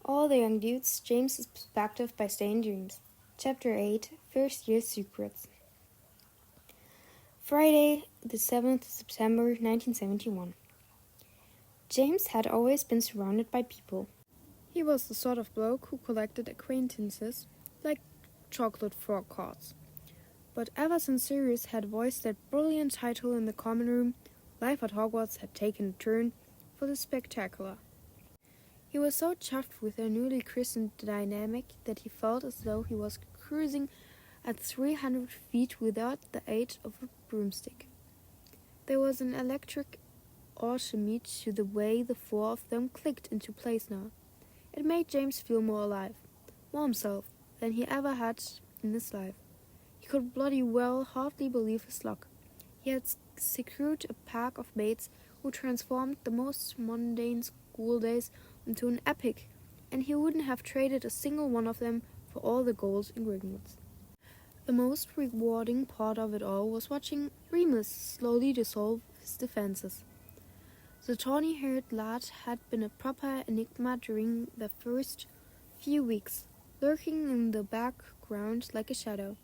All the Young Dudes, James's Perspective by Staying Dreams. Chapter 8, First Year Secrets. Friday, the 7th of September, 1971. James had always been surrounded by people. He was the sort of bloke who collected acquaintances, like chocolate frog cards. But ever since Sirius had voiced that brilliant title in the common room, life at Hogwarts had taken a turn for the spectacular. He was so chuffed with their newly christened dynamic that he felt as though he was cruising at 300 feet without the aid of a broomstick. There was an electric autonomy to the way the four of them clicked into place now. It made James feel more alive, more himself, than he ever had in his life. He could bloody well hardly believe his luck. He had secured a pack of mates who transformed the most mundane school days into an epic, and he wouldn't have traded a single one of them for all the gold in Gringotts. The most rewarding part of it all was watching Remus slowly dissolve his defenses. The tawny-haired lad had been a proper enigma during the first few weeks, lurking in the background like a shadow.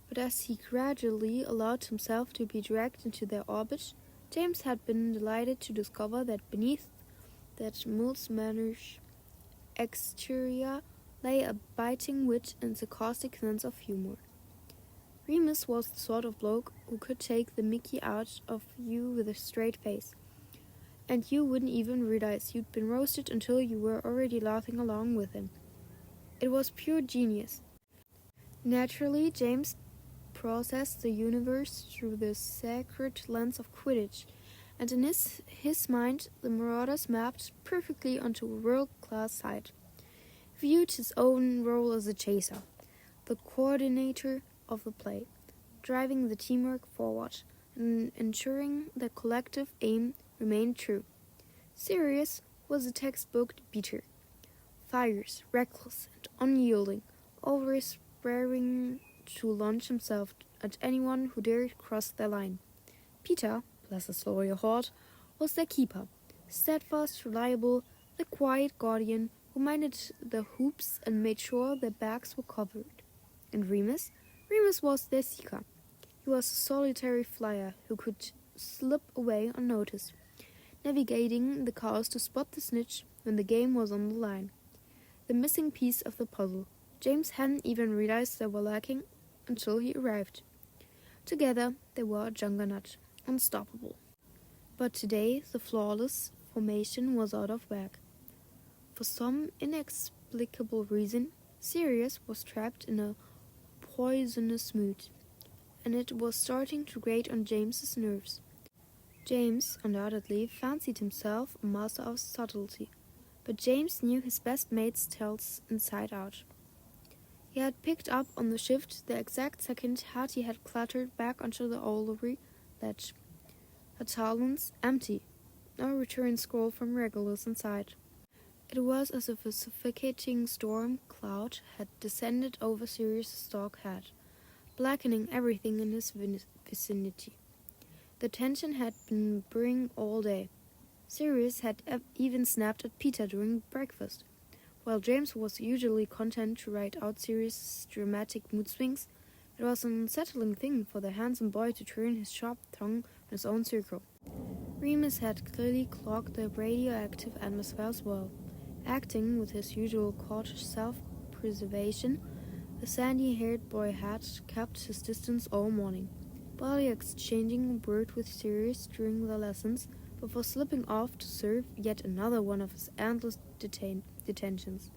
But as he gradually allowed himself to be dragged into their orbit, James had been delighted to discover that beneath that multi-mannish exterior lay a biting wit and sarcastic sense of humor. Remus was the sort of bloke who could take the mickey out of you with a straight face, and you wouldn't even realize you'd been roasted until you were already laughing along with him. It was pure genius. Naturally, James processed the universe through the sacred lens of Quidditch, and in his mind the Marauders mapped perfectly onto a world-class side. He viewed his own role as a chaser, the coordinator of the play, driving the teamwork forward and ensuring the collective aim remained true. Sirius was a textbook beater, fierce, reckless, and unyielding, always raring to launch himself at anyone who dared cross their line. Peter, bless his loyal heart, was their keeper, steadfast, reliable, the quiet guardian who minded the hoops and made sure their backs were covered. And Remus was their seeker. He was a solitary flyer who could slip away unnoticed, navigating the chaos to spot the snitch when the game was on the line. The missing piece of the puzzle. James hadn't even realized they were lacking until he arrived. Together they were a juggernaut, unstoppable. But today the flawless formation was out of whack. For some inexplicable reason, Sirius was trapped in a poisonous mood, and it was starting to grate on James's nerves. James undoubtedly fancied himself a master of subtlety, but James knew his best mate's tales inside out. He had picked up on the shift the exact second Hattie had clattered back onto the Owlery ledge, her talons empty, no return scroll from Regulus inside. It was as if a suffocating storm cloud had descended over Sirius's dark head, blackening everything in his vicinity. The tension had been brewing all day. Sirius had even snapped at Peter during breakfast. While James was usually content to ride out Sirius's dramatic mood swings, it was an unsettling thing for the handsome boy to turn his sharp tongue on his own circle. Remus had clearly clogged the radioactive atmosphere as well. Acting with his usual cautious self-preservation, the sandy-haired boy had kept his distance all morning, barely exchanging a word with Sirius during the lessons, before slipping off to serve yet another one of his endless detentions.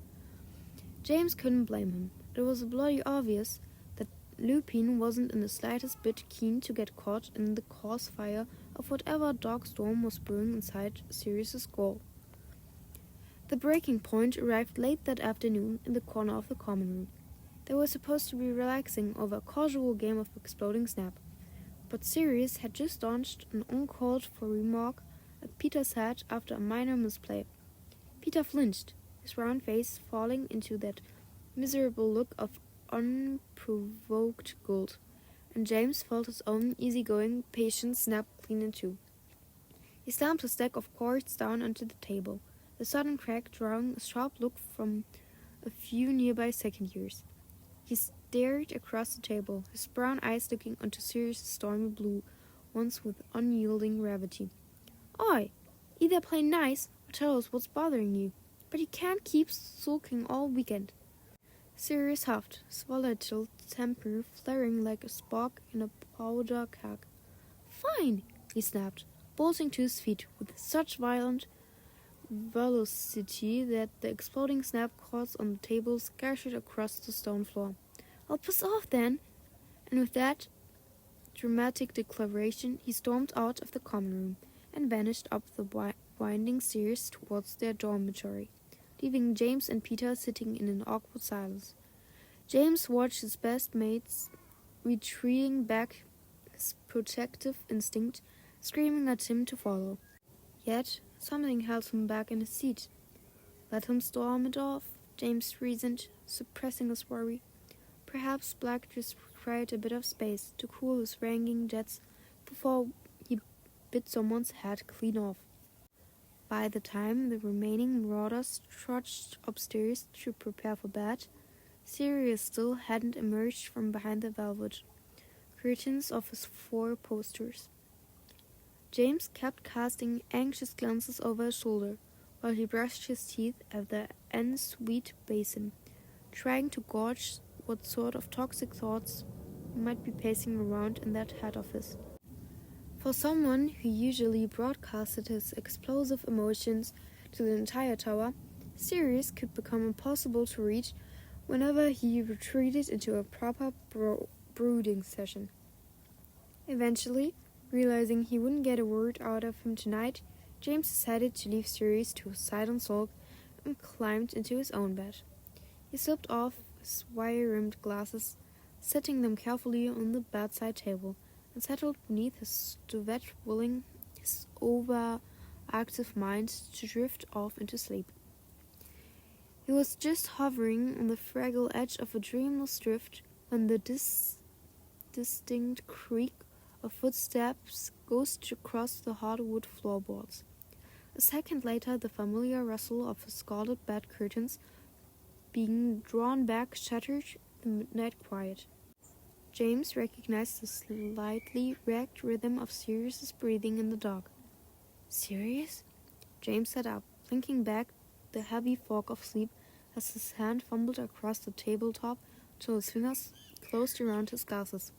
James couldn't blame him. It was bloody obvious that Lupin wasn't in the slightest bit keen to get caught in the crossfire of whatever dark storm was brewing inside Sirius's skull. The breaking point arrived late that afternoon in the corner of the common room. They were supposed to be relaxing over a casual game of exploding snap, but Sirius had just launched an uncalled-for remark at Peter's head after a minor misplay. Peter flinched, his round face falling into that miserable look of unprovoked guilt, and James felt his own easygoing patience snap clean in two. He stamped a stack of cards down onto the table, the sudden crack drawing a sharp look from a few nearby second years. He stared across the table, his brown eyes looking onto Sirius's stormy blue ones with unyielding gravity. Oi! Either play nice or tell us what's bothering you. But you can't keep sulking all weekend. Sirius huffed, his volatile temper flaring like a spark in a powder keg. Fine, he snapped, bolting to his feet with such violent velocity that the exploding snap cords on the table scattered across the stone floor. I'll piss off then. And with that dramatic declaration, he stormed out of the common room and vanished up the winding stairs towards their dormitory, leaving James and Peter sitting in an awkward silence. James watched his best mates retreating back, his protective instinct screaming at him to follow. Yet something held him back in his seat. Let him storm it off, James reasoned, suppressing his worry. Perhaps Black just required a bit of space to cool his raging jets before he bit someone's head clean off. By the time the remaining marauders trudged upstairs to prepare for bed, Sirius still hadn't emerged from behind the velvet curtains of his 4 posters. James kept casting anxious glances over his shoulder while he brushed his teeth at the ensuite basin, trying to gauge what sort of toxic thoughts might be pacing around in that head office. For someone who usually broadcasted his explosive emotions to the entire tower, Sirius could become impossible to reach whenever he retreated into a proper brooding session. Eventually, realizing he wouldn't get a word out of him tonight, James decided to leave Sirius to a silent sulk and climbed into his own bed. He slipped off his wire-rimmed glasses, setting them carefully on the bedside table, and settled beneath his duvet, willing his overactive mind to drift off into sleep. He was just hovering on the fragile edge of a dreamless drift when the distinct creak of footsteps ghosted across the hardwood floorboards. A second later, the familiar rustle of his scarlet bed curtains being drawn back shattered the midnight quiet. James recognized the slightly ragged rhythm of Sirius's breathing in the dark. Sirius? James sat up, blinking back the heavy fog of sleep as his hand fumbled across the tabletop till his fingers closed around his glasses.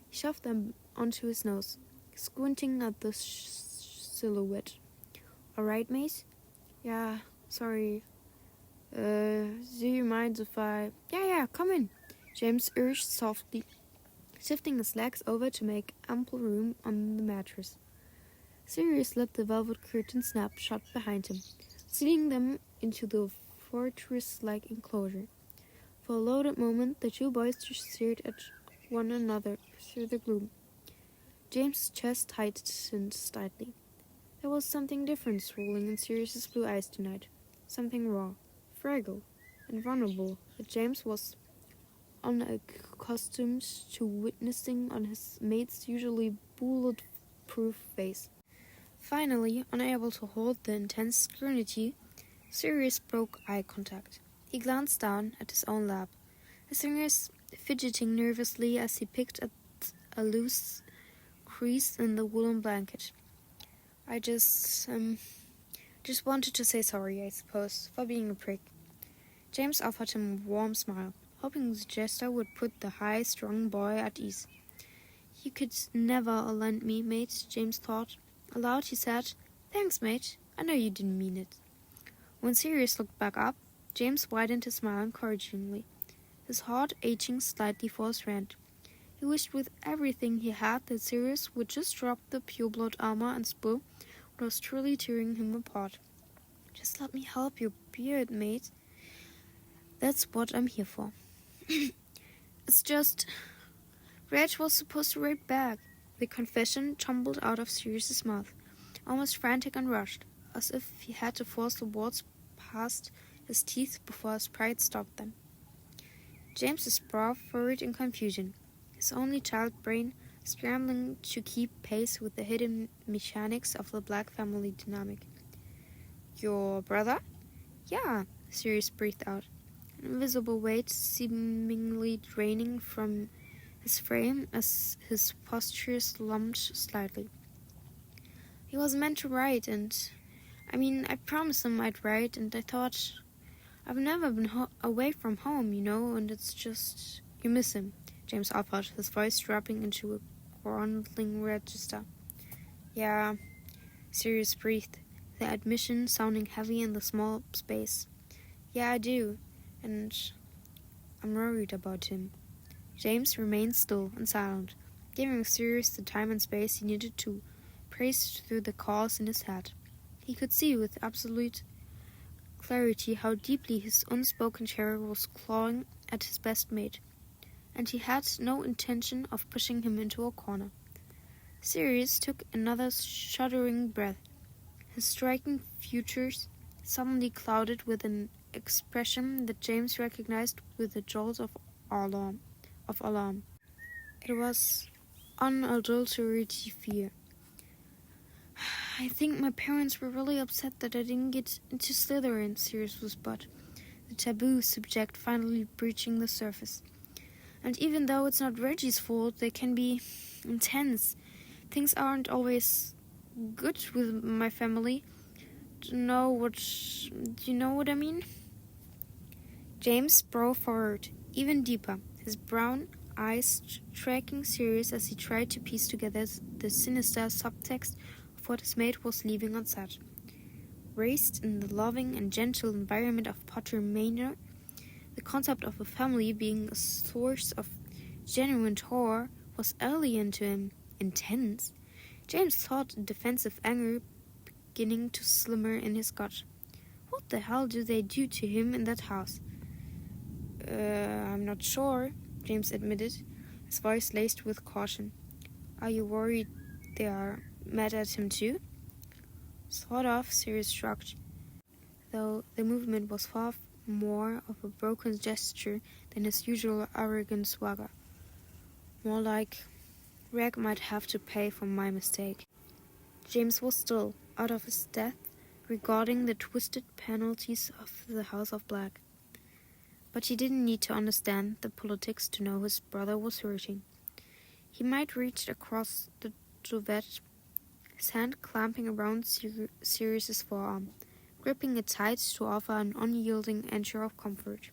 He shoved them onto his nose, squinting at the silhouette. All right, mate? Yeah, sorry. Do you mind if I... Yeah, come in, James urged softly, shifting his legs over to make ample room on the mattress. Sirius let the velvet curtain snap shut behind him, sealing them into the fortress-like enclosure. For a loaded moment, the 2 boys just stared at one another through the gloom. James's chest tightened slightly. There was something different swirling in Sirius's blue eyes tonight. Something raw, fragile, and vulnerable that James was unaccustomed to witnessing on his mate's usually bulletproof face. Finally, unable to hold the intense scrutiny, Sirius broke eye contact. He glanced down at his own lap, his fingers fidgeting nervously as he picked at a loose crease in the woolen blanket. I just wanted to say sorry, I suppose, for being a prick. James offered him a warm smile, hoping the gesture would put the high-strung boy at ease. You could never lend me, mate, James thought. Aloud he said, Thanks, mate. I know you didn't mean it. When Sirius looked back up, James widened his smile encouragingly, his heart aching slightly for his friend. He wished with everything he had that Sirius would just drop the pureblood armor and spill what was truly tearing him apart. Just let me help your beard, mate. That's what I'm here for. It's just... Reg was supposed to write back. The confession tumbled out of Sirius's mouth, almost frantic and rushed, as if he had to force the words past his teeth before his pride stopped them. James's brow furrowed in confusion, his only child brain scrambling to keep pace with the hidden mechanics of the Black family dynamic. Your brother? Yeah, Sirius breathed out, an invisible weight seemingly draining from his frame as his posture slumped slightly. He was meant to write, I promised him I'd write, and I thought, I've never been away from home, and it's just, you miss him, James offered, his voice dropping into a grumbling register. Yeah, Sirius breathed, the admission sounding heavy in the small space. Yeah, I do, and I'm worried about him. James remained still and silent, giving Sirius the time and space he needed to pace through the calls in his head. He could see with absolute clarity how deeply his unspoken terror was clawing at his best mate, and he had no intention of pushing him into a corner. Sirius took another shuddering breath, his striking features suddenly clouded with an expression that James recognized with a jolt of alarm. It was unadulterated fear. I think my parents were really upset that I didn't get into Slytherin, Sirius whispered, the taboo subject finally breaching the surface. And even though it's not Reggie's fault, they can be intense. Things aren't always good with my family. Do you know what I mean? James broke forward, even deeper, his brown eyes tracking Sirius as he tried to piece together the sinister subtext of what his mate was leaving unsaid. Raised in the loving and gentle environment of Potter Manor, the concept of a family being a source of genuine horror was alien to him. Intense? James thought a defensive anger beginning to simmer in his gut. What the hell do they do to him in that house? I'm not sure, James admitted, his voice laced with caution. Are you worried they are mad at him too? Sort of, Sirius shrugged, though the movement was far more of a broken gesture than his usual arrogant swagger. More like, Reg might have to pay for my mistake. James was still, out of his depth, regarding the twisted penalties of the House of Black. But he didn't need to understand the politics to know his brother was hurting. He might reach across the duvet, his hand clamping around Sirius's forearm, gripping it tight to offer an unyielding anchor of comfort.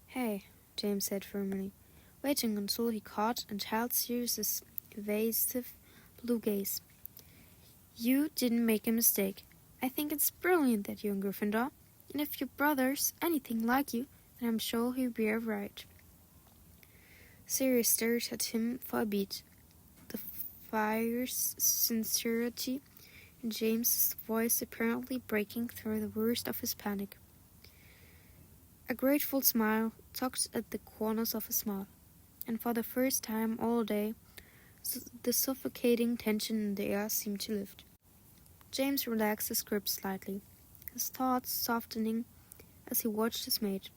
Hey, James said firmly, waiting until he caught and held Sirius's evasive blue gaze. You didn't make a mistake. I think it's brilliant that you're in Gryffindor. And if your brother's anything like you, then I'm sure he'll be right. Sirius stared at him for a beat, the fierce sincerity in James's voice apparently breaking through the worst of his panic. A grateful smile tugged at the corners of his mouth, and for the first time all day, the suffocating tension in the air seemed to lift. James relaxed his grip slightly, his thoughts softening as he watched his mate.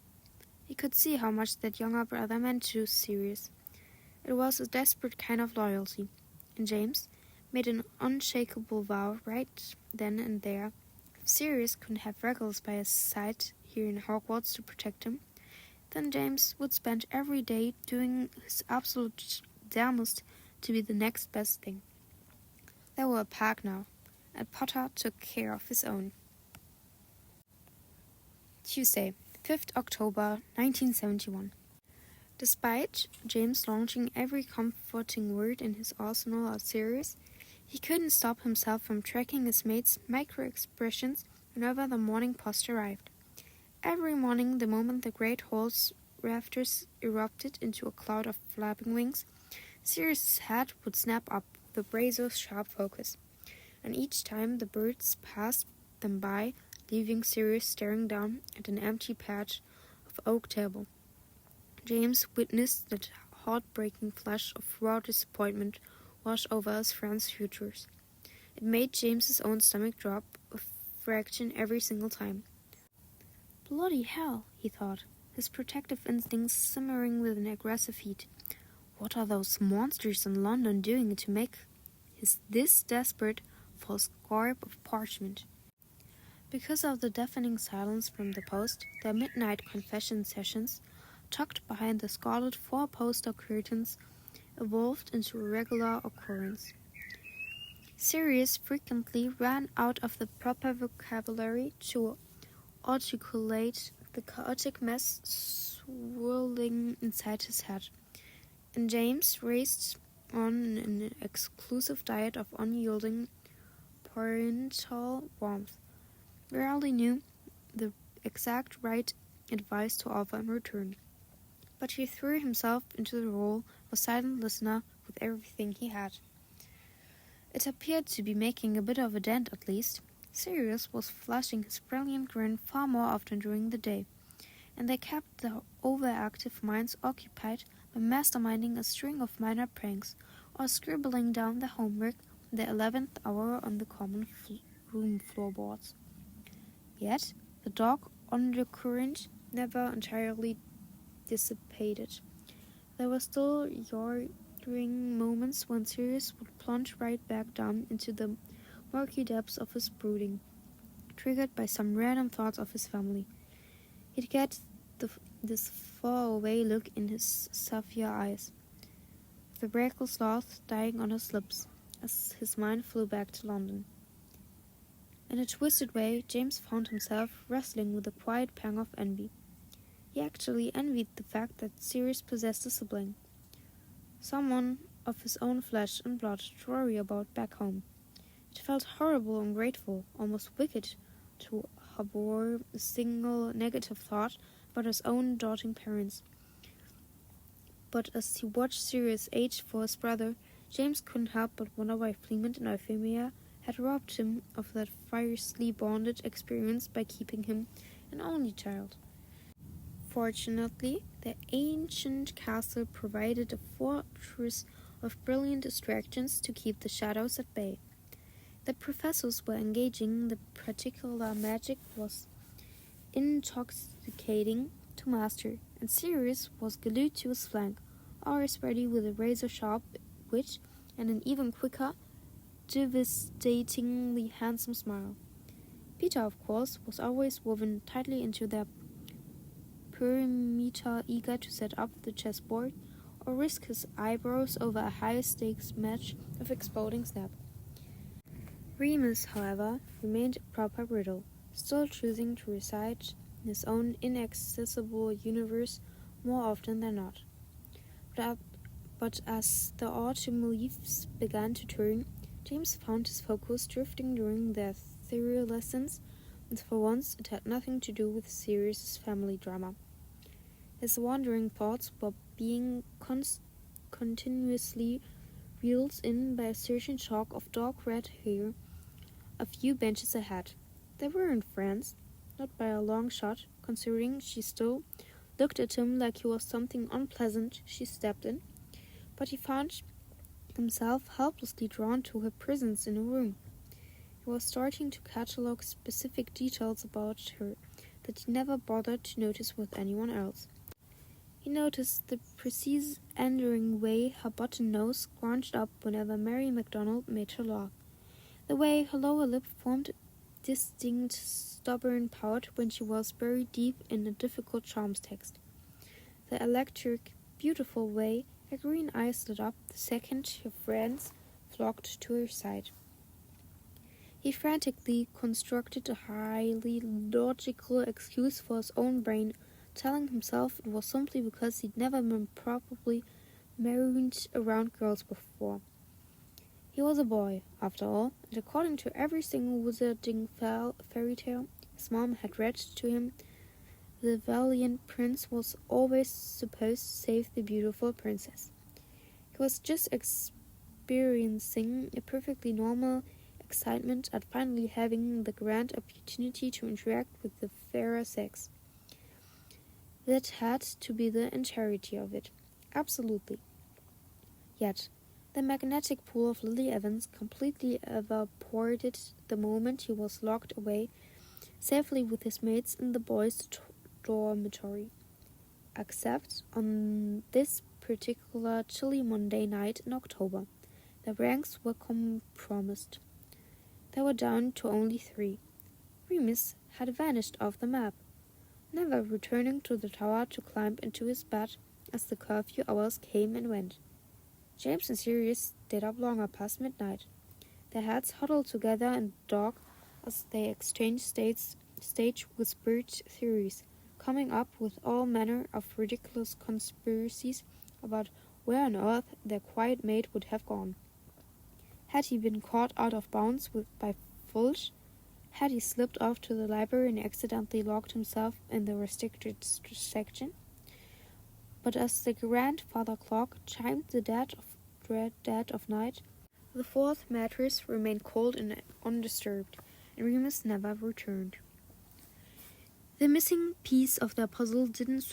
He could see how much that younger brother meant to Sirius. It was a desperate kind of loyalty, and James made an unshakable vow right then and there. If Sirius couldn't have Regulus by his side here in Hogwarts to protect him, then James would spend every day doing his absolute damnedest to be the next best thing. They were a pack now, and Potter took care of his own. Tuesday, 5th October 1971. Despite James launching every comforting word in his arsenal at Sirius, he couldn't stop himself from tracking his mate's micro-expressions whenever the morning post arrived. Every morning, the moment the great hall's rafters erupted into a cloud of flapping wings, Sirius's head would snap up with a razor-sharp focus, and each time the birds passed them by, leaving Sirius staring down at an empty patch of oak table. James witnessed that heartbreaking flash of raw disappointment wash over his friend's futures. It made James's own stomach drop a fraction every single time. Bloody hell, he thought, his protective instincts simmering with an aggressive heat. What are those monsters in London doing to make this desperate for a scarp of parchment? Because of the deafening silence from the post, their midnight confession sessions, tucked behind the scarlet four-poster curtains, evolved into a regular occurrence. Sirius frequently ran out of the proper vocabulary to articulate the chaotic mess swirling inside his head, and James raced on an exclusive diet of unyielding parental warmth, rarely knew the exact right advice to offer in return. But he threw himself into the role of a silent listener with everything he had. It appeared to be making a bit of a dent, at least. Sirius was flashing his brilliant grin far more often during the day, and they kept their overactive minds occupied by masterminding a string of minor pranks or scribbling down the homework in the 11th hour on the common room floorboards. Yet, the dog undercurrent never entirely dissipated. There were still yawning moments when Sirius would plunge right back down into the murky depths of his brooding, triggered by some random thoughts of his family. He'd get this far-away look in his sapphire eyes, the reckless laugh dying on his lips, as his mind flew back to London. In a twisted way, James found himself wrestling with a quiet pang of envy. He actually envied the fact that Sirius possessed a sibling, someone of his own flesh and blood to worry about back home. It felt horrible and ungrateful, almost wicked, to harbor a single negative thought about his own doting parents. But as he watched Sirius age for his brother, James couldn't help but wonder why Fleemont and Euphemia had robbed him of that fiercely bonded experience by keeping him an only child. Fortunately, the ancient castle provided a fortress of brilliant distractions to keep the shadows at bay. The professors were engaging, the particular magic was intoxicating to master, and Sirius was glued to his flank, always ready with a razor-sharp wit and an even quicker, devastatingly handsome smile. Peter, of course, was always woven tightly into their perimeter, eager to set up the chessboard or risk his eyebrows over a high-stakes match of exploding snap. Remus, however, remained a proper riddle, still choosing to reside in his own inaccessible universe more often than not. But as the autumn leaves began to turn, James found his focus drifting during their theory lessons, and for once it had nothing to do with Sirius's family drama. His wandering thoughts were being continuously reeled in by a certain shock of dark red hair a few benches ahead. They weren't friends, not by a long shot, considering she still looked at him like he was something unpleasant she stepped in, but he found himself helplessly drawn to her presence in the room. He was starting to catalogue specific details about her that he never bothered to notice with anyone else. He noticed the precise endearing way her button nose scrunched up whenever Mary MacDonald made her laugh, the way her lower lip formed a distinct, stubborn pout when she was buried deep in a difficult charms text, the electric, beautiful way her green eyes lit up the second her friends flocked to her side. He frantically constructed a highly logical excuse for his own brain, telling himself it was simply because he'd never been properly marooned around girls before. He was a boy, after all, and according to every single wizarding fairy tale his mom had read to him, the valiant prince was always supposed to save the beautiful princess. He was just experiencing a perfectly normal excitement at finally having the grand opportunity to interact with the fairer sex. That had to be the entirety of it. Absolutely. Yet, the magnetic pull of Lily Evans completely evaporated the moment he was locked away safely with his mates in the boys' dormitory. Except on this particular chilly Monday night in October, the ranks were compromised. They were down to only 3. Remus had vanished off the map, never returning to the tower to climb into his bed as the curfew hours came and went. James and Sirius stayed up longer past midnight, their heads huddled together in the dark as they exchanged stage-whispered theories, coming up with all manner of ridiculous conspiracies about where on earth their quiet mate would have gone. Had he been caught out of bounds by Fulch? Had he slipped off to the library and accidentally locked himself in the restricted section? But as the grandfather clock chimed the dead of night, the fourth mattress remained cold and undisturbed, and Remus never returned. The missing piece of their puzzle didn't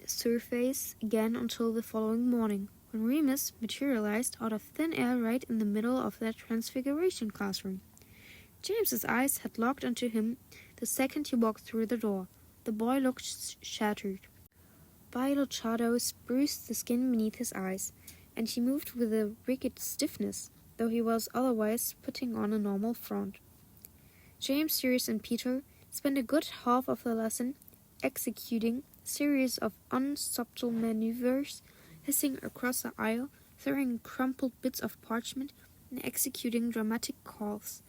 surface again until the following morning, when Remus materialized out of thin air right in the middle of their transfiguration classroom. James's eyes had locked onto him the second he walked through the door. The boy looked shattered. Violet shadows bruised the skin beneath his eyes, and he moved with a rigid stiffness, though he was otherwise putting on a normal front. James, Sirius, and Peter spent a good half of the lesson executing a series of unsubtle maneuvers, hissing across the aisle, throwing crumpled bits of parchment, and executing dramatic calls,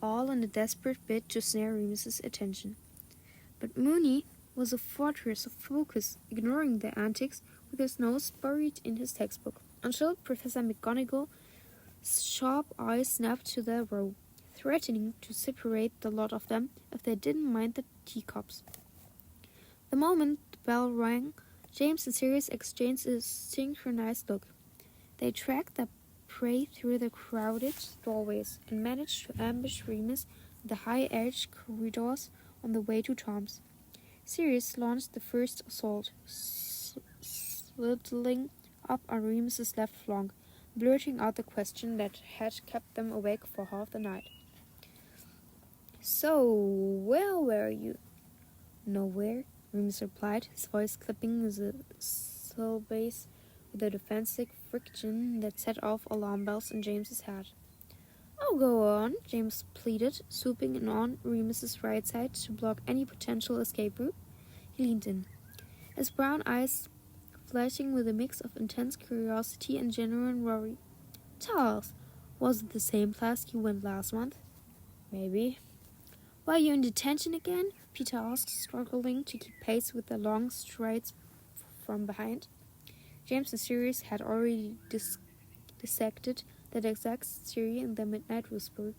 all in a desperate bid to snare Remus's attention. But Mooney was a fortress of focus, ignoring their antics with his nose buried in his textbook, until Professor McGonagall's sharp eyes snapped to their row, threatening to separate the lot of them if they didn't mind the teacups. The moment the bell rang, James and Sirius exchanged a synchronized look. They tracked their prey through the crowded doorways and managed to ambush Remus in the high-edged corridors on the way to Tom's. Sirius launched the first assault, sidling up on Remus's left flank, blurting out the question that had kept them awake for half the night. "So, where were you?" "Nowhere," Remus replied, his voice clipping the syllables with a defensive friction that set off alarm bells in James's head. "Oh, go on," James pleaded, swooping in on Remus's right side to block any potential escape route. He leaned in, his brown eyes flashing with a mix of intense curiosity and genuine worry. "Tell us, was it the same class you went last month?" "Maybe." "Were you in detention again?" Peter asked, struggling to keep pace with the long strides from behind. James and Sirius had already dissected that exact theory in their midnight whisper,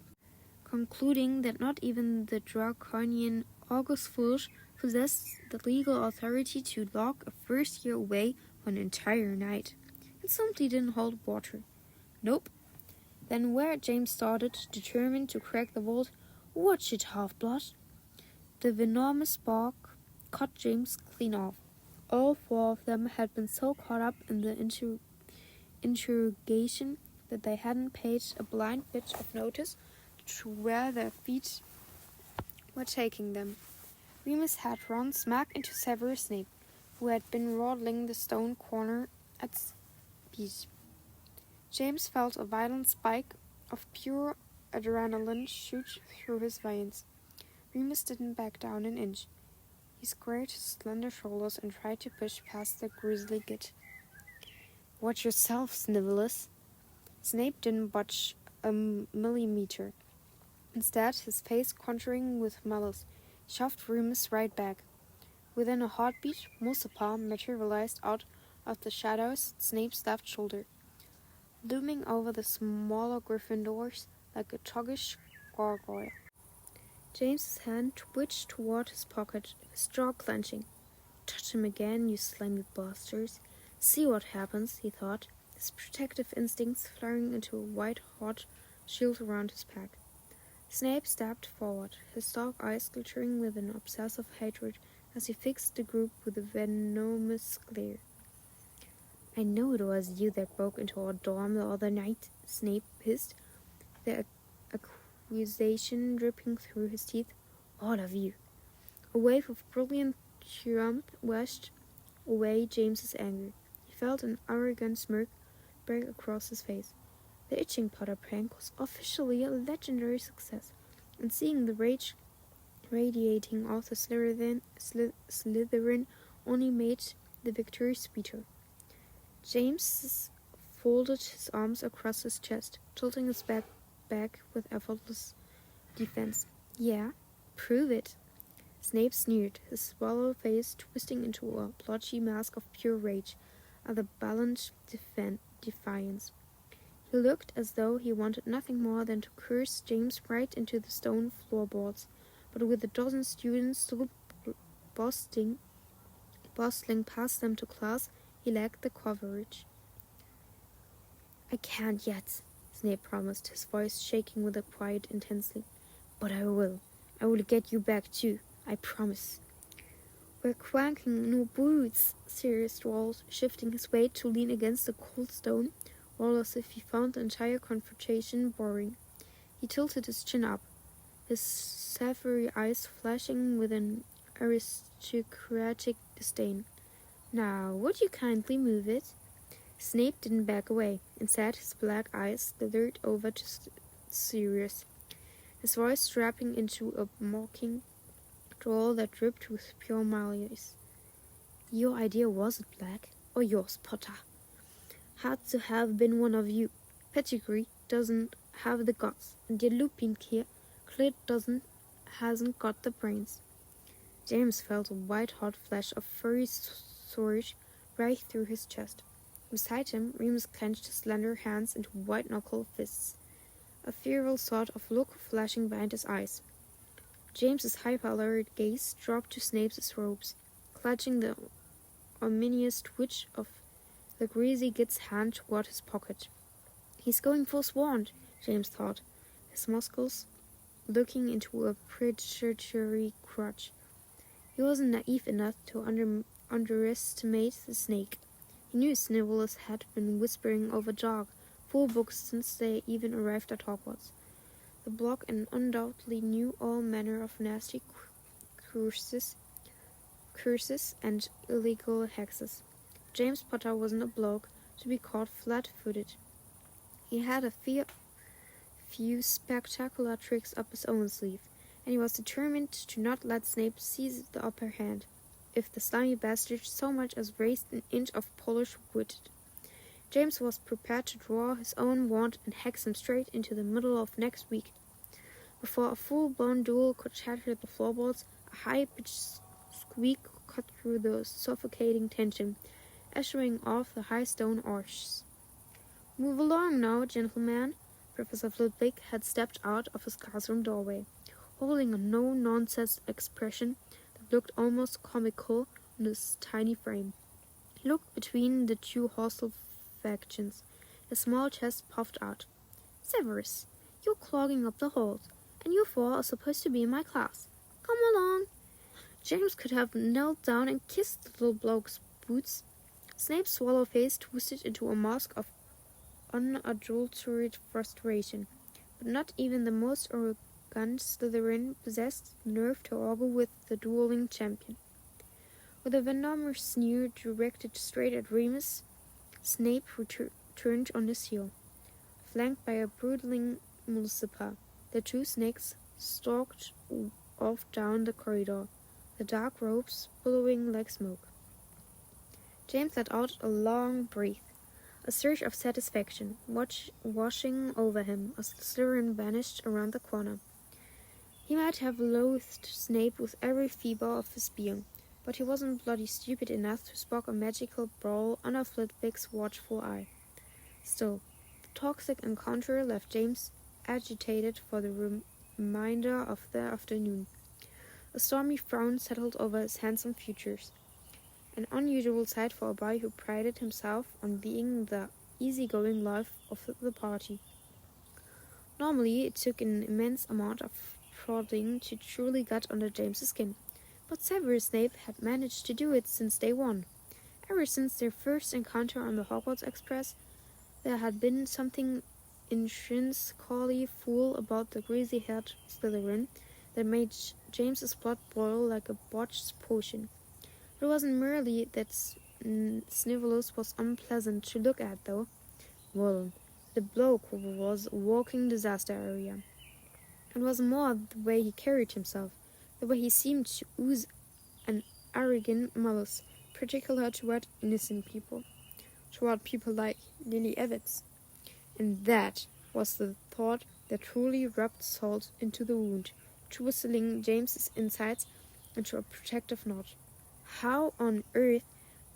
concluding that not even the draconian August Fulch possessed the legal authority to lock a first year away for an entire night. It simply didn't hold water. Nope. Then where James started, determined to crack the vault. "Watch it, half-blood." The venomous spark cut James clean off. All four of them had been so caught up in the interrogation that they hadn't paid a blind bit of notice to where their feet were taking them. Remus had run smack into Severus Snape, who had been waddling the stone corner at speed. James felt a violent spike of pure adrenaline shoot through his veins. Remus didn't back down an inch. He squared his slender shoulders and tried to push past the grisly git. "Watch yourself, Snivellus." Snape didn't budge a millimeter. Instead, his face contouring with malice, shoved Remus right back. Within a heartbeat, Mussapalm materialized out of the shadows at Snape's left shoulder, looming over the smaller Gryffindors like a tuggish gargoyle. James's hand twitched toward his pocket, his jaw clenching. "Touch him again, you slimy bastards. See what happens," he thought, his protective instincts flaring into a white-hot shield around his back. Snape stepped forward, his dark eyes glittering with an obsessive hatred as he fixed the group with a venomous glare. "I know it was you that broke into our dorm the other night," Snape hissed, the accusation dripping through his teeth. "All of you." A wave of brilliant triumph washed away James's anger. He felt an arrogant smirk break across his face. The itching Potter prank was officially a legendary success, and seeing the rage radiating off the Slytherin only made the victory sweeter. James folded his arms across his chest, tilting his back with effortless defense. Yeah, prove it. Snape sneered, his swallow face twisting into a blotchy mask of pure rage, at the balanced defiance. He looked as though he wanted nothing more than to curse James right into the stone floorboards, but with a dozen students still bustling past them to class, he lacked the courage. I can't yet, Snape promised, his voice shaking with a quiet intensity. But I will. I will get you back too, I promise. We're cranking no boots, Sirius drawled, shifting his weight to lean against the cold stone wall as if he found the entire confrontation boring. He tilted his chin up, his savory eyes flashing with an aristocratic disdain. Now, would you kindly move it? Snape didn't back away. Instead, his black eyes slithered over to Sirius, his voice dropping into a mocking drawl that dripped with pure malice. Your idea wasn't black, or yours, Potter. Had to have been one of you. Pettigrew doesn't have the guts, and your Lupin here hasn't got the brains. James felt a white-hot flash of furry surge right through his chest. Beside him, Remus clenched his slender hands into white-knuckle fists, a fearful sort of look flashing behind his eyes. James's high-powered gaze dropped to Snape's robes, clutching the ominous twitch of the greasy git's hand toward his pocket. He's going for Sword, James thought, his muscles looking into a predatory crotch. He wasn't naive enough to underestimate the snake. He knew Snivellus had been whispering over Jog, full books since they even arrived at Hogwarts. The block undoubtedly knew all manner of nasty curses and illegal hexes. James Potter wasn't a bloke to be caught flat-footed. He had a few spectacular tricks up his own sleeve, and he was determined to not let Snape seize the upper hand, if the slimy bastard so much as raised an inch of polish wood. James was prepared to draw his own wand and hex him straight into the middle of next week. Before a full-blown duel could shatter the floorboards, a high-pitched squeak cut through the suffocating tension, ushering off the high stone arches. Move along now, gentlemen. Professor Flitwick had stepped out of his classroom doorway, holding a no-nonsense expression that looked almost comical on his tiny frame. He looked between the two hostile factions. His small chest puffed out. Severus, you're clogging up the halls, and you four are supposed to be in my class. Come along. James could have knelt down and kissed the little bloke's boots. Snape's swallow face twisted into a mask of unadulterated frustration, but not even the most arrogant Slytherin possessed the nerve to argue with the dueling champion. With a venomous sneer directed straight at Remus, Snape turned on his heel. Flanked by a brutling Mulcipa, the two snakes stalked off down the corridor, the dark robes billowing like smoke. James let out a long breath, a surge of satisfaction washing over him as the Slytherin vanished around the corner. He might have loathed Snape with every fibre of his being, but he wasn't bloody stupid enough to spot a magical brawl under Flitwick's watchful eye. Still, the toxic encounter left James agitated for the remainder of the afternoon. A stormy frown settled over his handsome features, an unusual sight for a boy who prided himself on being the easygoing life of the party. Normally, it took an immense amount of prodding to truly get under James's skin, but Severus Snape had managed to do it since day one. Ever since their first encounter on the Hogwarts Express, there had been something intrinsically foul about the greasy-haired Slytherin that made James's blood boil like a botched potion. It wasn't merely that Snivellus was unpleasant to look at, though. Well, the bloke was a walking disaster area. It was more the way he carried himself, the way he seemed to ooze an arrogant malice, particularly toward innocent people, toward people like Lily Evans. And that was the thought that truly rubbed salt into the wound, twizzling James's insides into a protective knot. How on earth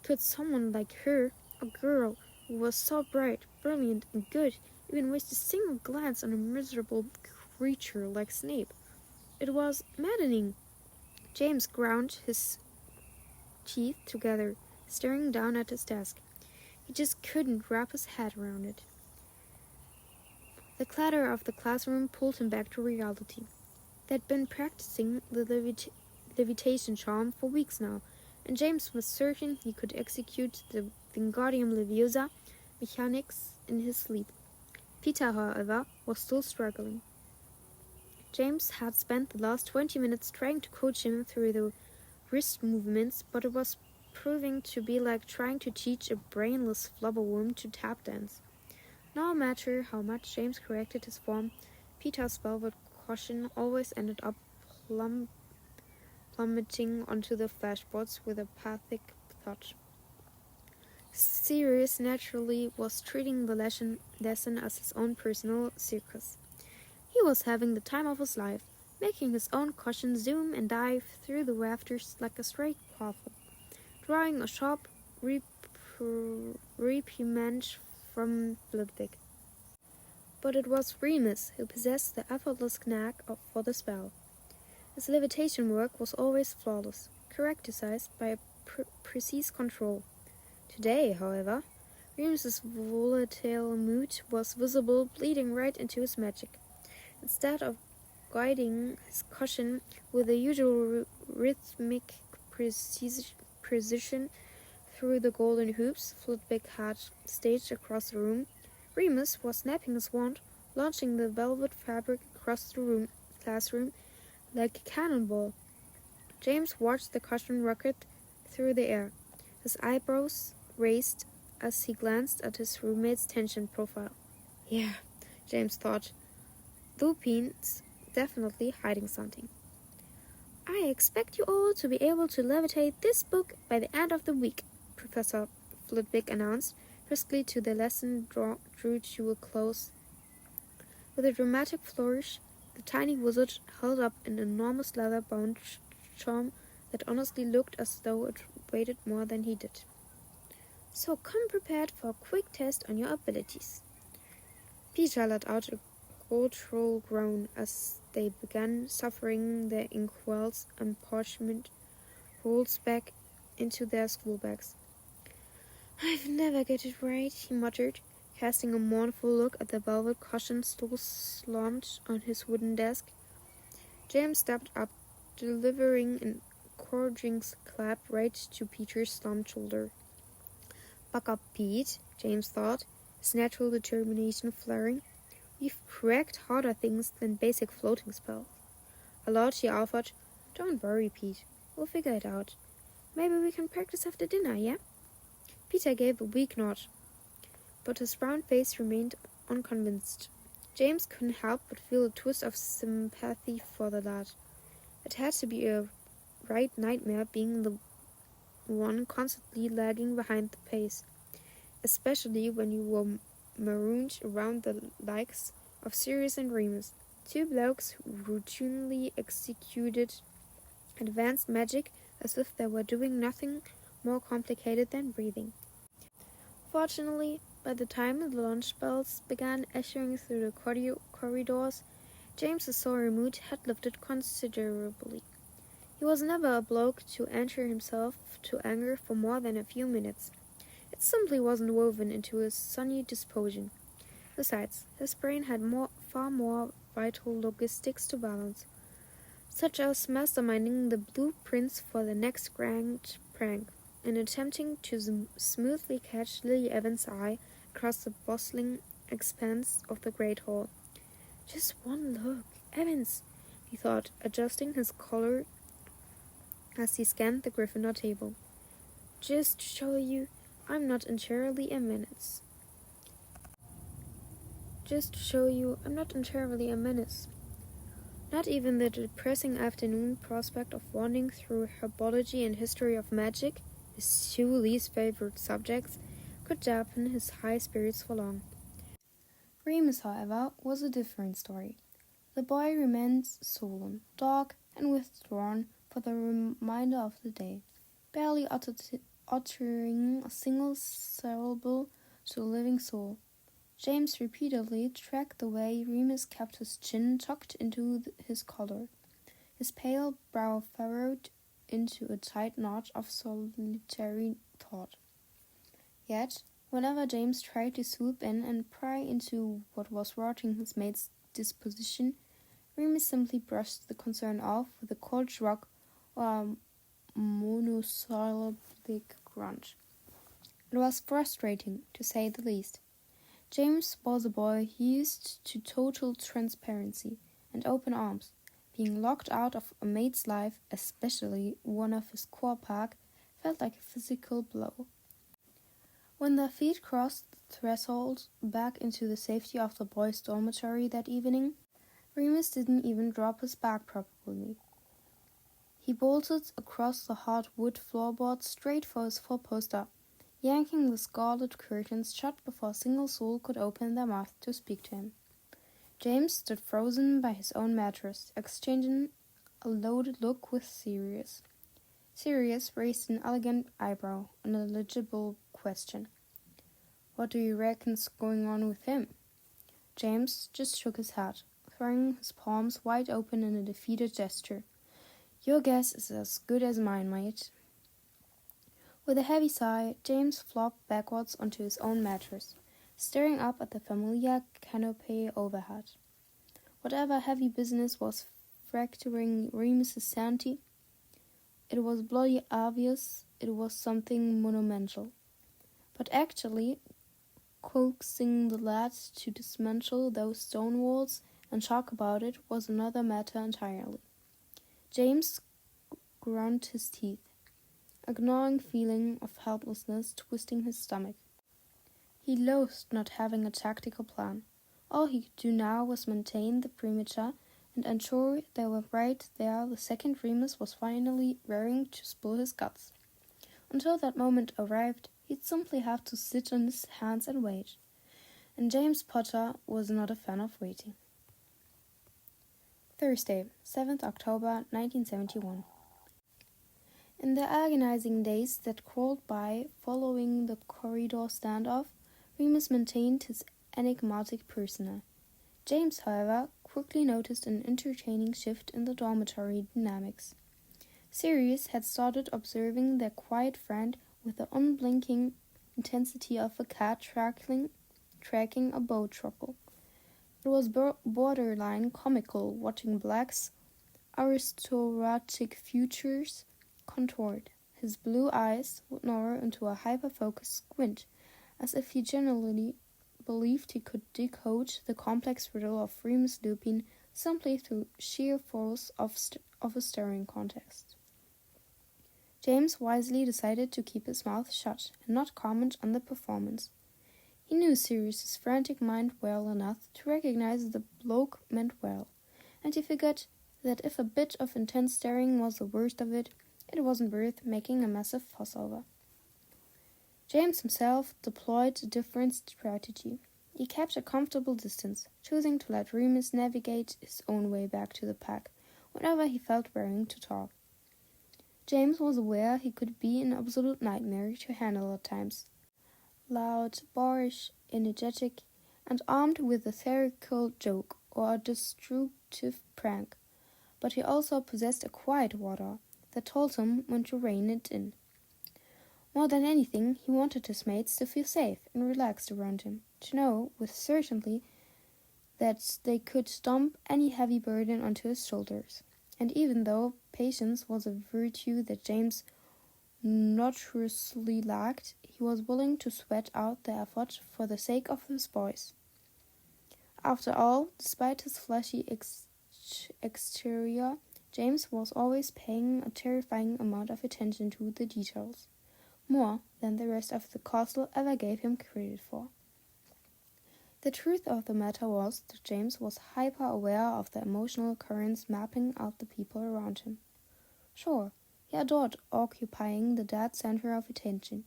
could someone like her, a girl who was so bright, brilliant, and good, even waste a single glance on a miserable creature like Snape? It was maddening. James ground his teeth together, staring down at his desk. He just couldn't wrap his head around it. The clatter of the classroom pulled him back to reality. They'd been practicing the levitation charm for weeks now, and James was certain he could execute the Wingardium Leviosa mechanics in his sleep. Peter, however, was still struggling. James had spent the last 20 minutes trying to coach him through the wrist movements, but it was proving to be like trying to teach a brainless flubberworm to tap dance. No matter how much James corrected his form, Peter's velvet cushion always ended up plummeting onto the flashboards with a pathetic thud. Sirius naturally was treating the lesson as his own personal circus. He was having the time of his life, making his own cushion zoom and dive through the rafters like a stray quaffle, drawing a sharp reprimand from Flitwick. But it was Remus who possessed the effortless knack for the spell. His levitation work was always flawless, characterized by a precise control. Today, however, Remus's volatile mood was visible, bleeding right into his magic. Instead of guiding his cushion with the usual rhythmic precision through the golden hoops Flitwick had staged across the room, Remus was snapping his wand, launching the velvet fabric across the classroom like a cannonball. James watched the cushion rocket through the air, his eyebrows raised as he glanced at his roommate's tension profile. Yeah, James thought, Lupin's definitely hiding something. I expect you all to be able to levitate this book by the end of the week, Professor Flitwick announced, briskly till the lesson drew to a close. With a dramatic flourish, the tiny wizard held up an enormous leather-bound charm that honestly looked as though it weighed more than he did. So come prepared for a quick test on your abilities. Peter let out a guttural groan as they began suffering their inkwells and parchment rolls back into their schoolbags. I've never got it right, he muttered, casting a mournful look at the velvet cushion still slumped on his wooden desk. James stepped up, delivering an encouraging clap right to Peter's slumped shoulder. Buck up, Pete, James thought, his natural determination flaring. We've cracked harder things than basic floating spells. Aloud he offered, Don't worry, Pete. We'll figure it out. Maybe we can practice after dinner, yeah? Peter gave a weak nod, but his round face remained unconvinced. James couldn't help but feel a twist of sympathy for the lad. It had to be a right nightmare being the one constantly lagging behind the pace, especially when you were marooned around the likes of Sirius and Remus, two blokes who routinely executed advanced magic as if they were doing nothing more complicated than breathing. Fortunately, by the time the lunch bells began ushering through the corridors, James's sore mood had lifted considerably. He was never a bloke to enter himself to anger for more than a few minutes. It simply wasn't woven into his sunny disposition. Besides, his brain had far more vital logistics to balance, such as masterminding the blueprints for the next grand prank, and attempting to smoothly catch Lily Evans' eye across the bustling expanse of the great hall. Just one look, Evans, he thought, adjusting his collar as he scanned the Gryffindor table. Just to show you, I'm not entirely a menace. Not even the depressing afternoon prospect of wandering through herbology and history of magic, his two least favorite subjects, could dampen his high spirits for long. Remus, however, was a different story. The boy remained sullen, dark, and withdrawn for the remainder of the day, barely uttering a single syllable to a living soul. James repeatedly tracked the way Remus kept his chin tucked into his collar, his pale brow furrowed into a tight knot of solitary thought. Yet, whenever James tried to swoop in and pry into what was rotting his mate's disposition, Remus simply brushed the concern off with a cold shrug or a monosyllabic grunt. It was frustrating, to say the least. James was a boy used to total transparency and open arms. Being locked out of a mate's life, especially one of his core pack, felt like a physical blow. When their feet crossed the threshold back into the safety of the boys' dormitory that evening, Remus didn't even drop his bag properly. He bolted across the hard wood floorboard straight for his four-poster, yanking the scarlet curtains shut before a single soul could open their mouth to speak to him. James stood frozen by his own mattress, exchanging a loaded look with Sirius. Sirius raised an elegant eyebrow, an illegible question. "What do you reckon's going on with him?" James just shook his head, throwing his palms wide open in a defeated gesture. "Your guess is as good as mine, mate." With a heavy sigh, James flopped backwards onto his own mattress, staring up at the familiar canopy overhead. Whatever heavy business was fracturing Remus's sanity, it was bloody obvious it was something monumental. But actually, coaxing the lad to dismantle those stone walls and talk about it was another matter entirely. James ground his teeth, a gnawing feeling of helplessness twisting his stomach. He loathed not having a tactical plan. All he could do now was maintain the perimeter and ensure they were right there the second Remus was finally raring to spill his guts. Until that moment arrived, he'd simply have to sit on his hands and wait. And James Potter was not a fan of waiting. Thursday, 7th October 1971. In the agonizing days that crawled by following the corridor standoff, Remus maintained his enigmatic persona. James, however, quickly noticed an entertaining shift in the dormitory dynamics. Sirius had started observing their quiet friend with the unblinking intensity of a cat tracking a boat trouble. It was borderline comical watching Black's aristocratic features contort. His blue eyes would narrow into a hyper-focused squint, as if he genuinely believed he could decode the complex riddle of Remus Lupin simply through sheer force of a stirring contest. James wisely decided to keep his mouth shut and not comment on the performance. He knew Sirius's frantic mind well enough to recognize the bloke meant well, and he figured that if a bit of intense staring was the worst of it, it wasn't worth making a massive fuss over. James himself deployed a different strategy. He kept a comfortable distance, choosing to let Remus navigate his own way back to the pack whenever he felt raring to talk. James was aware he could be an absolute nightmare to handle at times. Loud, boorish, energetic, and armed with a satirical joke or a destructive prank. But he also possessed a quiet water that told him when to rein it in. More than anything, he wanted his mates to feel safe and relaxed around him, to know with certainty that they could dump any heavy burden onto his shoulders. And even though patience was a virtue that James notoriously lacked, he was willing to sweat out the effort for the sake of his boys. After all, despite his flashy exterior, James was always paying a terrifying amount of attention to the details, more than the rest of the castle ever gave him credit for. The truth of the matter was that James was hyper-aware of the emotional currents mapping out the people around him. Sure, he adored occupying the dead center of attention.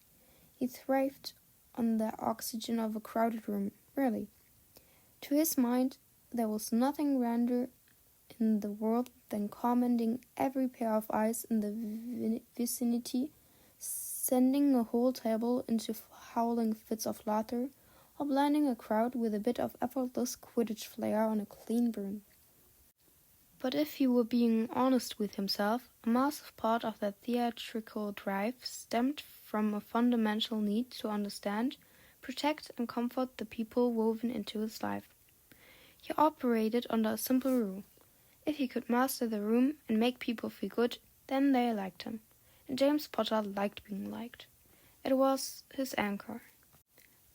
He thrived on the oxygen of a crowded room, really. To his mind, there was nothing grander in the world than commanding every pair of eyes in the vicinity, sending a whole table into howling fits of laughter, or blinding a crowd with a bit of effortless Quidditch flair on a clean broom. But if he were being honest with himself, a massive part of that theatrical drive stemmed from a fundamental need to understand, protect, and comfort the people woven into his life. He operated under a simple rule. If he could master the room and make people feel good, then they liked him. And James Potter liked being liked. It was his anchor.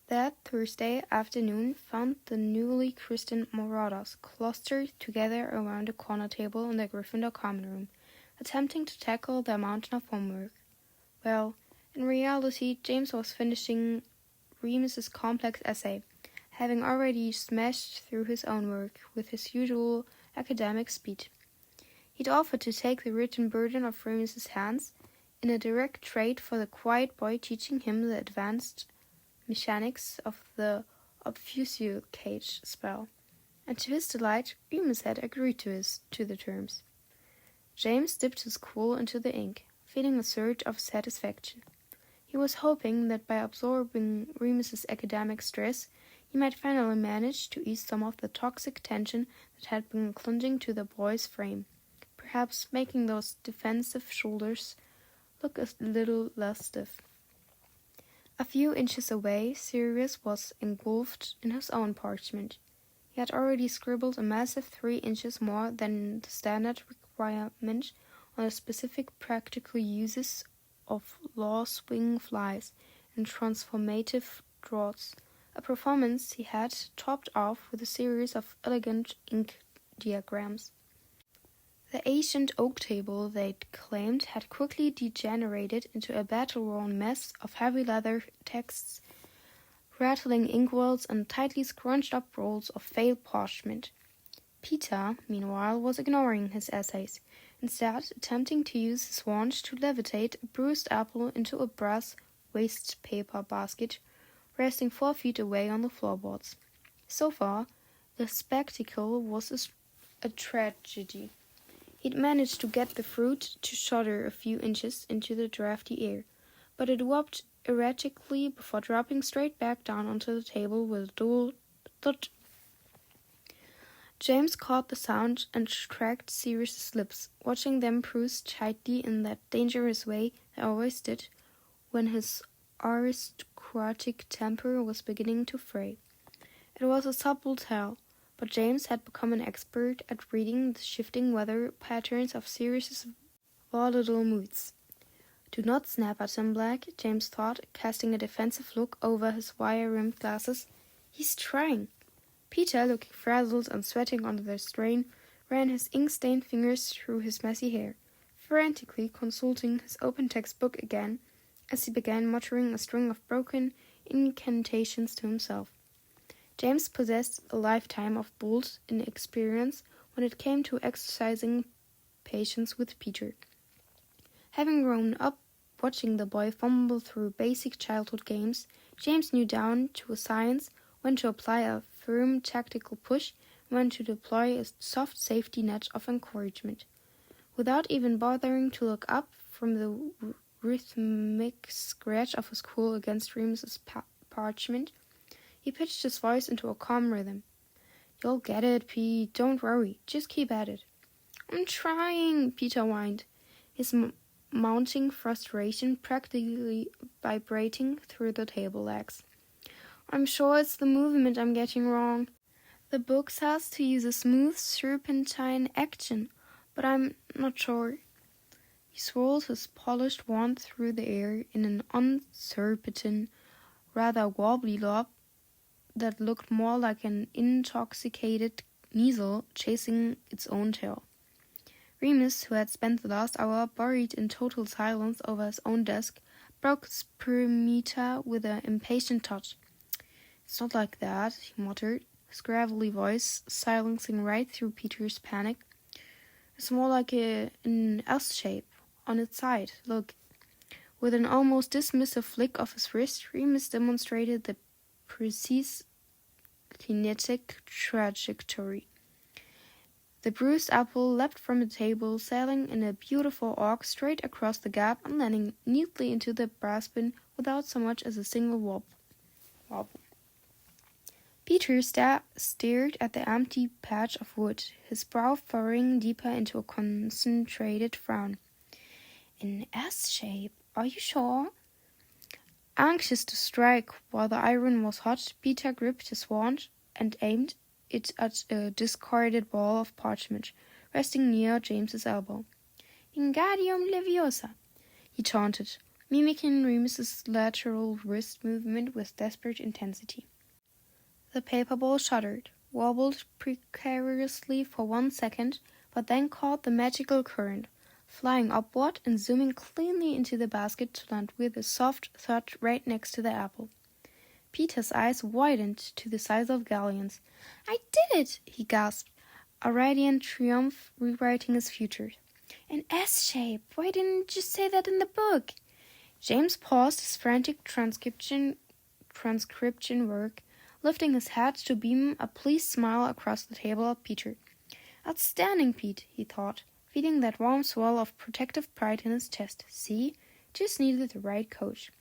That Thursday afternoon found the newly christened Marauders clustered together around a corner table in the Gryffindor common room, attempting to tackle their mountain of homework. Well, in reality, James was finishing Remus's complex essay, having already smashed through his own work with his usual academic speed. He'd offered to take the written burden off Remus's hands in a direct trade for the quiet boy teaching him the advanced mechanics of the obfuscate spell, and to his delight, Remus had agreed to the terms. James dipped his quill into the ink, feeling a surge of satisfaction. He was hoping that by absorbing Remus's academic stress, he might finally manage to ease some of the toxic tension that had been clinging to the boy's frame, perhaps making those defensive shoulders look a little less stiff. A few inches away, Sirius was engulfed in his own parchment. He had already scribbled a massive 3 inches more than the standard requirement on the specific practical uses of law-swing flies and transformative draughts, a performance he had topped off with a series of elegant ink diagrams. The ancient oak table, they'd claimed, had quickly degenerated into a battle-worn mess of heavy leather texts, rattling inkwells, and tightly scrunched-up rolls of failed parchment. Peter, meanwhile, was ignoring his essays, instead attempting to use his wand to levitate a bruised apple into a brass waste-paper basket, resting 4 feet away on the floorboards. So far, the spectacle was a tragedy. He'd managed to get the fruit to shudder a few inches into the drafty air, but it whopped erratically before dropping straight back down onto the table with a dull thud. James caught the sound and cracked Sirius's lips, watching them bruise tightly in that dangerous way they always did when his aristocratic temper was beginning to fray. It was a subtle tell, but James had become an expert at reading the shifting weather patterns of Sirius's volatile moods. Do not snap at him, Black, James thought, casting a defensive look over his wire-rimmed glasses. He's trying. Peter, looking frazzled and sweating under the strain, ran his ink-stained fingers through his messy hair, frantically consulting his open textbook again as he began muttering a string of broken incantations to himself. James possessed a lifetime of bold inexperience when it came to exercising patience with Peter. Having grown up watching the boy fumble through basic childhood games, James knew down to a science when to apply a firm tactical push and when to deploy a soft safety net of encouragement. Without even bothering to look up from the rhythmic scratch of his quill against Remus's parchment, he pitched his voice into a calm rhythm. You'll get it, Pete. Don't worry. Just keep at it. I'm trying, Peter whined, his mounting frustration practically vibrating through the table legs. I'm sure it's the movement I'm getting wrong. The book says to use a smooth serpentine action, but I'm not sure. He swirled his polished wand through the air in an unserpentine, rather wobbly lob that looked more like an intoxicated weasel chasing its own tail. Remus, who had spent the last hour buried in total silence over his own desk, broke his perimeter with an impatient touch. "It's not like that," he muttered, his gravelly voice silencing right through Peter's panic. "It's more like an S shape on its side. Look." With an almost dismissive flick of his wrist, Remus demonstrated the precise kinetic trajectory. The bruised apple leapt from the table, sailing in a beautiful arc straight across the gap and landing neatly into the brass bin without so much as a single wobble. Peter stared at the empty patch of wood, his brow furrowing deeper into a concentrated frown. "An S shape, are you sure?" Anxious to strike while the iron was hot, Peter gripped his wand and aimed it at a discarded ball of parchment resting near James's elbow. "Wingardium Leviosa," he taunted, mimicking Remus's lateral wrist movement with desperate intensity. The paper ball shuddered, wobbled precariously for 1 second, but then caught the magical current, flying upward and zooming cleanly into the basket to land with a soft thud right next to the apple. Peter's eyes widened to the size of galleons. "I did it!" he gasped, a radiant triumph rewriting his future. "An S shape! Why didn't you say that in the book?" James paused his frantic transcription work, lifting his hat to beam a pleased smile across the table at Peter. "Outstanding, Pete," he thought, feeling that warm swell of protective pride in his chest. "See? Just needed the right coach."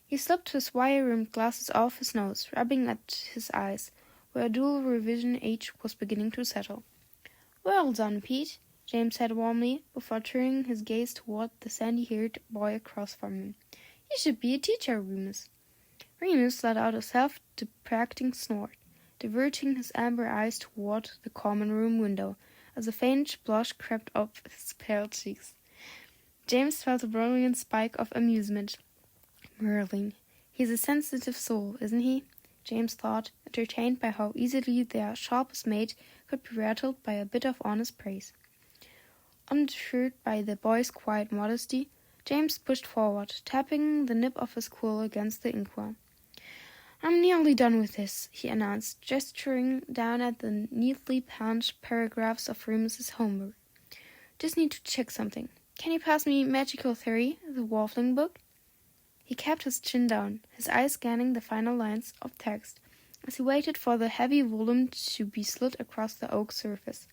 He slipped his wire-rimmed glasses off his nose, rubbing at his eyes, where a dual revision age was beginning to settle. "Well done, Pete," James said warmly, before turning his gaze toward the sandy-haired boy across from him. "You should be a teacher, Remus." Remus let out a self-deprecating snort, diverting his amber eyes toward the common room window, as a faint blush crept up his pale cheeks. James felt a brilliant spike of amusement. "Merlin, he's a sensitive soul, isn't he?" James thought, entertained by how easily their sharpest mate could be rattled by a bit of honest praise. Undeterred by the boy's quiet modesty, James pushed forward, tapping the nib of his quill against the inkwell. "I'm nearly done with this," he announced, gesturing down at the neatly penned paragraphs of Remus's homework. "Just need to check something. Can you pass me Magical Theory, the waffling book?" He kept his chin down, his eyes scanning the final lines of text, as he waited for the heavy volume to be slid across the oak surface.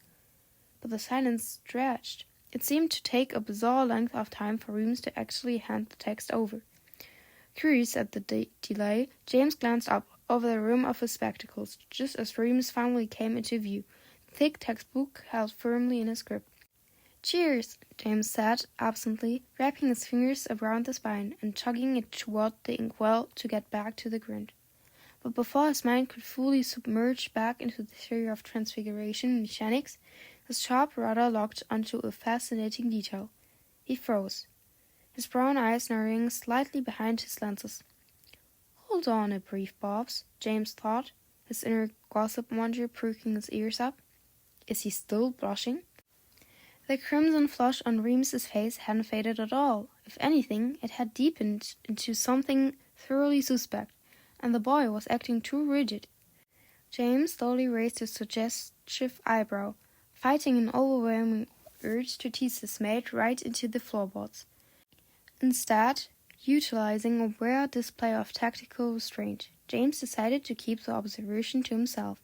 But the silence stretched. It seemed to take a bizarre length of time for Remus to actually hand the text over. Curious at the delay, James glanced up over the rim of his spectacles, just as Remus finally came into view, the thick textbook held firmly in his grip. "Cheers," James said, absently, wrapping his fingers around the spine and chugging it toward the inkwell to get back to the grind. But before his mind could fully submerge back into the theory of transfiguration mechanics, his sharp rudder locked onto a fascinating detail. He froze, his brown eyes narrowing slightly behind his lenses. "Hold on a brief, Bobs," James thought, his inner gossip monger perking his ears up. Is he still blushing? The crimson flush on Remus's face hadn't faded at all. If anything, it had deepened into something thoroughly suspect, and the boy was acting too rigid. James slowly raised his suggestive eyebrow, fighting an overwhelming urge to tease his mate right into the floorboards. Instead, utilizing a rare display of tactical restraint, James decided to keep the observation to himself,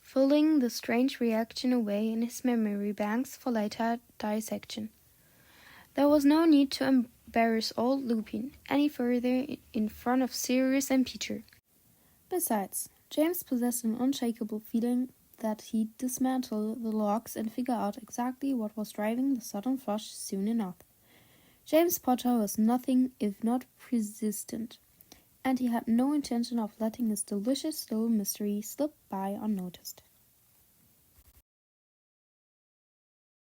filing the strange reaction away in his memory banks for later dissection. There was no need to embarrass old Lupin any further in front of Sirius and Peter. Besides, James possessed an unshakable feeling that he'd dismantle the logs and figure out exactly what was driving the sudden flush soon enough. James Potter was nothing if not persistent, and he had no intention of letting his delicious little mystery slip by unnoticed.